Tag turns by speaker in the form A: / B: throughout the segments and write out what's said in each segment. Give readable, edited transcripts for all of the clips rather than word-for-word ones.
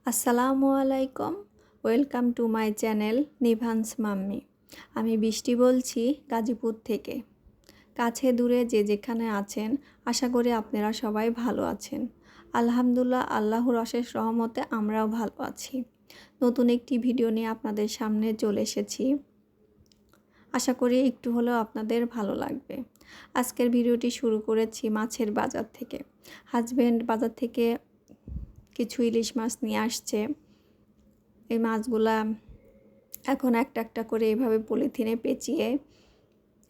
A: আসসালামু আলাইকুম। Welcome to my channel নিভান্স মাম্মি। আমি বৃষ্টি বলছি গাজীপুর থেকে। কাছে দূরে যে যেখানে আছেন আশা করি আপনারা সবাই ভালো আছেন। আলহামদুলিল্লাহ, আল্লাহর অশেষ রহমতে আমরাও ভালো আছি। নতুন একটি ভিডিও নিয়ে আপনাদের সামনে চলে এসেছি। আশা করি একটু হলেও আপনাদের ভালো লাগবে। আজকের ভিডিওটি শুরু করেছি মাছের বাজার থেকে। হাজব্যান্ড বাজার থেকে কিছু ইলিশ মাছ নিয়ে আসছে। এই মাছগুলা এখন একটা একটা করে এভাবে পলিথিনে পেঁচিয়ে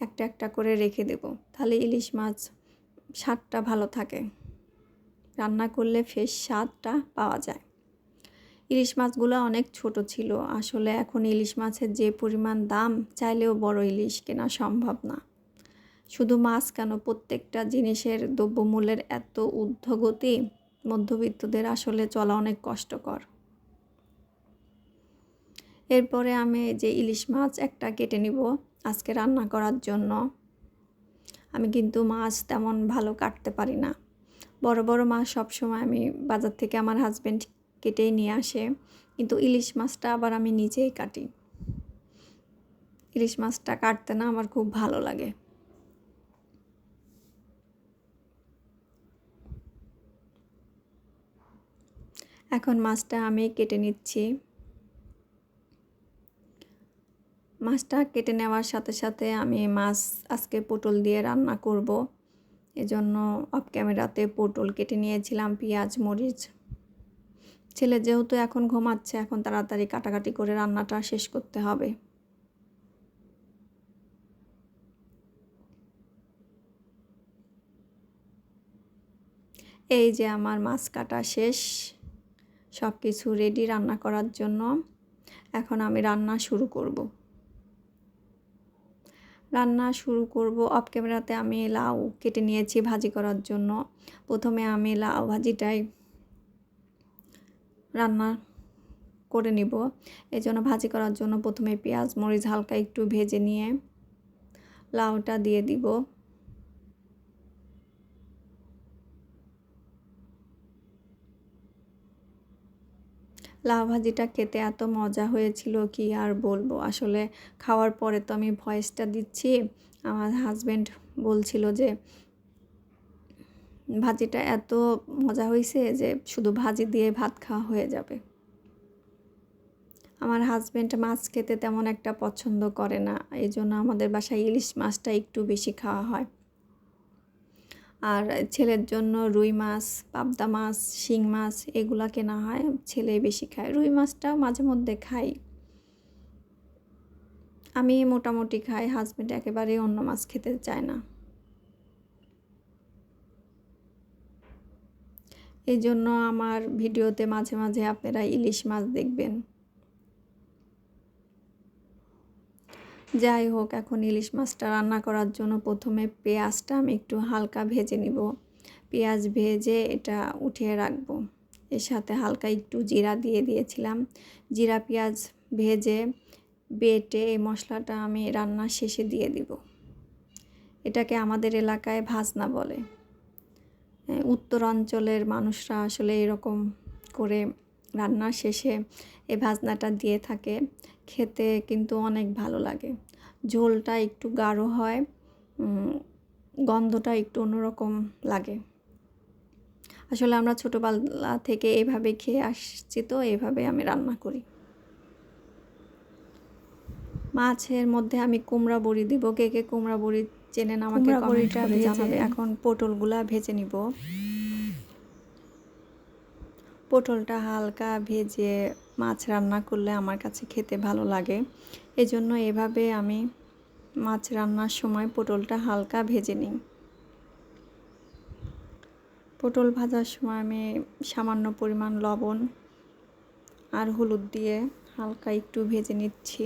A: একটা একটা করে রেখে দেব, তাহলে ইলিশ মাছ স্বাদটা ভালো থাকে, রান্না করলে ফ্রেশ স্বাদটা পাওয়া যায়। ইলিশ মাছগুলো অনেক ছোট ছিল। আসলে এখন ইলিশ মাছের যে পরিমাণ দাম, চাইলেও বড় ইলিশ কেনা সম্ভব না। শুধু মাছ কেন, প্রত্যেকটা জিনিসের দ্রব্যমূল্যের এত ঊর্ধ্বগতি, মধ্যবিত্তদের আসলে চলা অনেক কষ্টকর। এরপরে আমি যে ইলিশ মাছ একটা কেটে নিব আজকে রান্না করার জন্য। আমি কিন্তু মাছ তেমন ভালো কাটতে পারি না। বড় বড় মাছ সবসময় আমি বাজার থেকে আমার হাজব্যান্ড কেটেই নিয়ে আসে, কিন্তু ইলিশ মাছটা আবার আমি নিজেই কাটি। ইলিশ মাছটা কাটতে না আমার খুব ভালো লাগে। এখন মাছটা আমি কেটে নিচ্ছি। মাছটা কেটে নেওয়ার সাথে সাথে আমি মাছ আজকে পটল দিয়ে রান্না করব। এজন্য অফ ক্যামেরাতে পটল কেটে নিয়েছিলাম, পেঁয়াজ মরিচ। ছেলে যেহেতু এখন ঘুমাচ্ছে, এখন তাড়াতাড়ি কাটাকাটি করে রান্নাটা শেষ করতে হবে। এই যে আমার মাছ কাটা শেষ, সব কিছু রেডি রান্না করার জন্য। এখন আমি রান্না শুরু করব। অফ ক্যামেরাতে আমি লাউ কেটে নিয়েছি ভাজি করার জন্য। প্রথমে আমি লাউ ভাজিটাই রান্না করে নিব। এই জন্য ভাজি করার জন্য প্রথমে পেঁয়াজ মরিচ হালকা একটু ভেজে নিয়ে লাউটা দিয়ে দিব। লাউ ভাজিটা খেতে এত মজা হয়েছিল কি আর বলবো। আসলে খাওয়ার পরে তো আমি ভয়েসটা দিচ্ছি, আমার হাজব্যান্ড বলছিল যে ভাজিটা এত মজা হয়েছে যে শুধু ভাজি দিয়ে ভাত খাওয়া হয়ে যাবে। আমার হাজব্যান্ড মাছ খেতে তেমন একটা পছন্দ করে না, এই জন্য আমাদের বাসায় ইলিশ মাছটা একটু বেশি খাওয়া হয়। আর ছেলের জন্য রুই মাছ, পাবদা মাছ, শিং মাছ এগুলা কেনা হয়, ছেলে বেশি খায়। রুই মাছটা মাঝে মধ্যে খাই, আমি মোটামুটি খাই। হাজব্যান্ড একেবারেই অন্য মাছ খেতে চায় না। এই জন্য আমার ভিডিওতে মাঝে মাঝে আপনারা ইলিশ মাছ দেখবেন। যাই হোক, এখন ইলিশ মাছটা রান্না করার জন্য প্রথমে পেঁয়াজটা আমি একটু হালকা ভেজে নিব। পেঁয়াজ ভেজে এটা উঠিয়ে রাখবো। এর সাথে হালকা একটু জিরা দিয়ে দিয়েছিলাম। জিরা পেঁয়াজ ভেজে বেটে এই মশলাটা আমি রান্নার শেষে দিয়ে দিব। এটাকে আমাদের এলাকায় ভাজনা বলে। উত্তরাঞ্চলের মানুষরা আসলে এরকম করে রান্নার শেষে এই ভাজনাটা দিয়ে থাকে। খেতে কিন্তু অনেক ভালো লাগে। ঝোলটা একটু গাঢ় হয়, গন্ধটা একটু অন্যরকম লাগে। আসলে আমরা ছোটোবেলা থেকে এভাবে খেয়ে আসছি, তো এভাবে আমি রান্না করি। মাছের মধ্যে আমি কুমড়া বড়ি দিব। কে কে কুমড়া বড়ি চেনেন আমাকে কমেন্ট করে জানাবে। এখন পটলগুলা ভেজে নিব। পটলটা হালকা ভেজে মাছ রান্না করলে আমার কাছে খেতে ভালো লাগে। এজন্য এভাবে আমি মাছ রান্নার সময় পটলটা হালকা ভেজে নিই। পটল ভাজার সময় আমি সামান্য পরিমাণ লবণ আর হলুদ দিয়ে হালকা একটু ভেজে নিচ্ছি।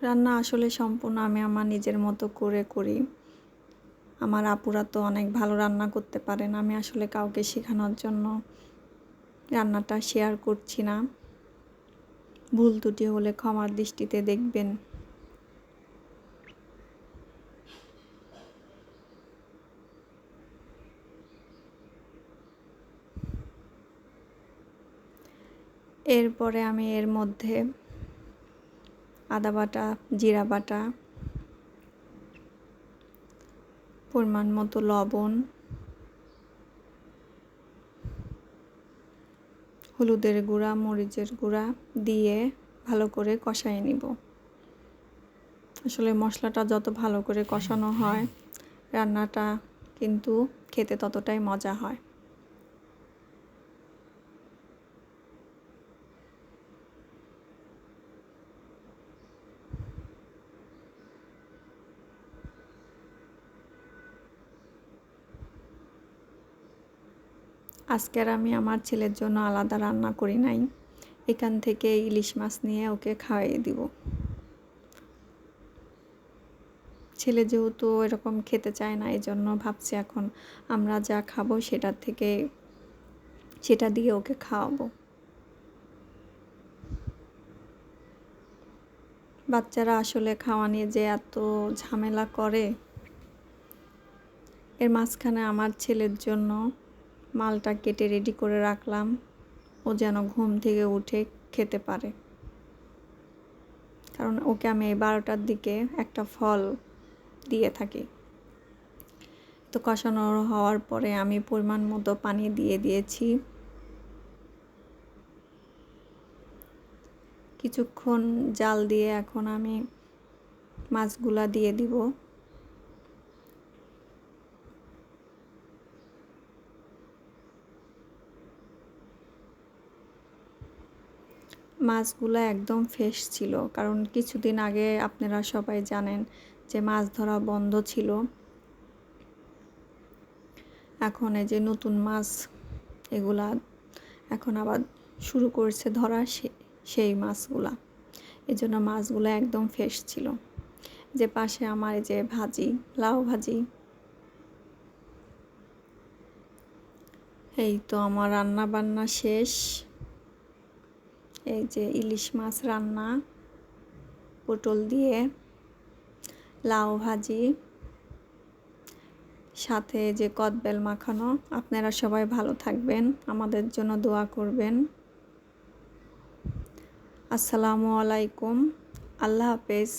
A: রান্না আসলে সম্পূর্ণ আমি আমার নিজের মতো করে করি। আমার আপুরা তো অনেক ভালো রান্না করতে পারেন, আমি আসলে কাউকে শেখানোর জন্য রান্নাটা শেয়ার করছি না। ভুল ত্রুটি হলে ক্ষমার দৃষ্টিতে দেখবেন। এরপরে আমি এর মধ্যে আদা বাটা, জিরা বাটা, পরিমাণ মতো লবণ, হলুদের গুঁড়া, মরিচের গুঁড়া দিয়ে ভালো করে কষায় নিব। আসলে মশলাটা যত ভালো করে কষানো হয় রান্নাটা কিন্তু খেতে ততটাই মজা হয়। আজকের আমি আমার ছেলের জন্য আলাদা রান্না করি নাই, এখান থেকে ইলিশ মাছ নিয়ে ওকে খাইয়ে দিব। ছেলে যেহেতু এরকম খেতে চায় না, এই জন্য ভাবছি এখন আমরা যা খাবো সেটা দিয়ে ওকে খাওয়াবো। বাচ্চারা আসলে খাওয়া নিয়ে যে এত ঝামেলা করে। এর মাঝখানে আমার ছেলের জন্য মালটা কেটে রেডি করে রাখলাম, ও যেন ঘুম থেকে উঠে খেতে পারে। কারণ ওকে আমি 12টার দিকে একটা ফল দিয়ে থাকি। তো কষানো হওয়ার পরে আমি পরিমাণ মতো পানি দিয়ে দিয়েছি। কিছুক্ষণ জাল দিয়ে এখন আমি মাছগুলা দিয়ে দিব। মাছগুলো একদম ফ্রেশ ছিল, কারণ কিছুদিন আগে আপনারা সবাই জানেন যে মাছ ধরা বন্ধ ছিল। এখন এই যে নতুন মাছ এগুলা এখন আবার শুরু করছে ধরা সেই মাছগুলা, এই জন্য মাছগুলো একদম ফ্রেশ ছিল। যে পাশে আমার এই যে ভাজি, লাউ ভাজি। এই তো আমার রান্না বান্না শেষ। এই যে ইলিশ মাছ রান্না, পটল দিয়ে লাউ ভাজি, সাথে যে কদবেল মাখানো। আপনারা সবাই ভালো থাকবেন, আমাদের জন্য দোয়া করবেন। আসসালামু আলাইকুম, আল্লাহ হাফেজ।